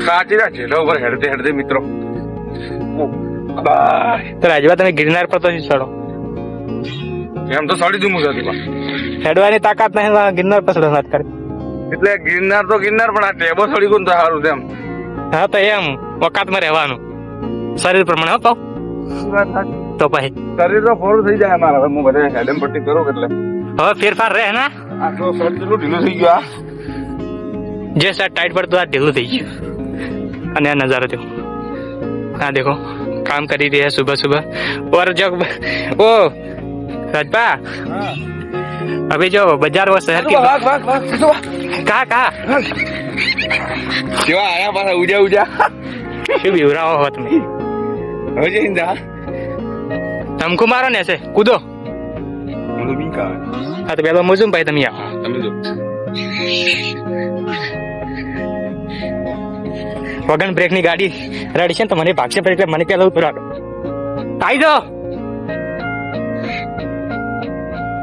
કાચી ના છેલ્લા ઉપર હેડતે હેડતે મિત્રો તો રાજવા તમે ગિરનાર પર તો ચડો. એમ તો સડી દઉં મુસાથી પણ હેડવાની તાકાત નહીં, ગિરનાર પર ચડો વાત કરે. એટલે ગિરનાર તો ગિરનાર પણ આ ટેબો સડી ગયું તો સારું તેમ. હા તો એમ વકાતમાં રહેવાનું શરીર પ્રમાણે હતો તો પછી શરીર તો ફોરું થઈ જાય મારા. હું બધા હેડમ પટ્ટી કરું એટલે હવે ફેરફાર રહે ને. આ તો શર્ટ જેટલું ઢીલું થઈ ગયું. જે શર્ટ ટાઈટ પડતું આ ઢીલું થઈ ગયું. અને આ નજારો થયો, હા દેખો काम कर रही है सुबह सुबह. और जो ओ राजपा अभी जो बाजार वो शहर की कहा કેવા આયા પાછા ઉજા ઉજા શું બીવરાવો હો તમે. હવે જઈંદા ધમકુ મારો ને ऐसे कूदो. મને બી કા હા તો પેલો મોજું ભાઈ તમે આવો. તમે જો વગન બ્રેક ની ગાડી રેડી છે ને તો મને ભાગશે એટલે મને પેલા ઉપર આવી દો.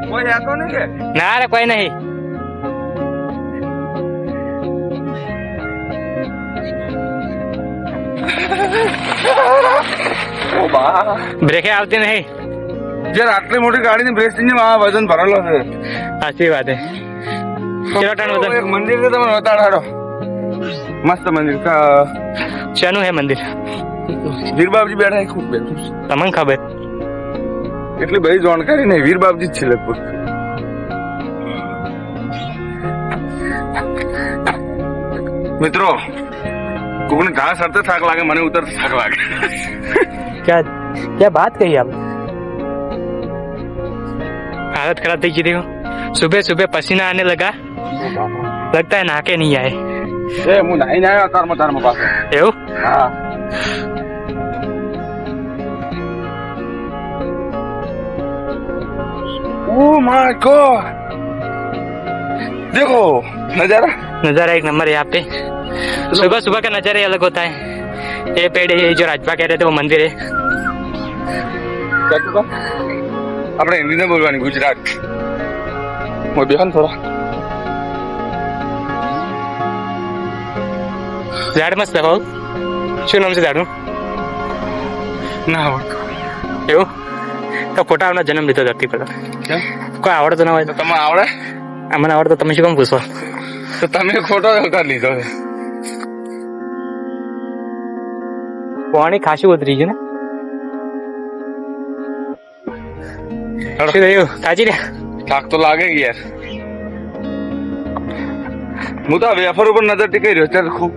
કોઈ આતો નહીં કે ના રે કોઈ નહીં. ઓ બા બ્રેકે આવતી નહીં. જ્યારે આટલી મોટી ગાડીની બ્રેક ની વજન ભરેલો છે. સાચી વાત હે. કેટલો ટન વજન? એક મંદિર છે તમને બતાડાડો. મસ્ત મંદિર શાનું હે મંદિર? વીરબાબજી બેઠા ખૂબ બેઠું તમને ખબર? એટલી બધી જાણકારી નહીં. વીરબાબજી જ છે લગભગ. મિત્રો કોઈને ઘાસ હરતે થાક લાગે, મને ઉતરते થાક લાગે. क्या क्या बात कही आप? हालत खराब થઈ गई. सुबह सुबह पसीना आने लगा, लगता है नहा के नहीं आए. એ હું નાઈને આવ્યો તારમાં પાસે. એવું? હા Oh my God! देखो नजारा नजारा एक नंबर है यहाँ पे. सुबह सुबह का नजारा अलग होता है. ये पेड़ है जो राजपा कह रहे थे वो मंदिर है. આપણે હિન્દી ને બોલવાની, ગુજરાત. હું બેહન થોડા ઝાડ મસ્ત છે. ભાવ શું નામ છે ઝાડનું? ના આવડતું. એવું તો ફોટાનો જન્મ લીધો ધરતી પર. કેમ? કોઈ આવડતો ના હોય તો તમને આવડે? મને આવડતો તમે શું કામ પૂછવા? તો તમે ખોટો કરી લીધો છે. પાણી ખાસું ઉતરી ગયું ને. શું થયું? તાજી રે થાક તો લાગે કે યાર. હું તો વેફર ઉપર નજર ટીકાઈ રહ્યો અત્યારે ખૂબ.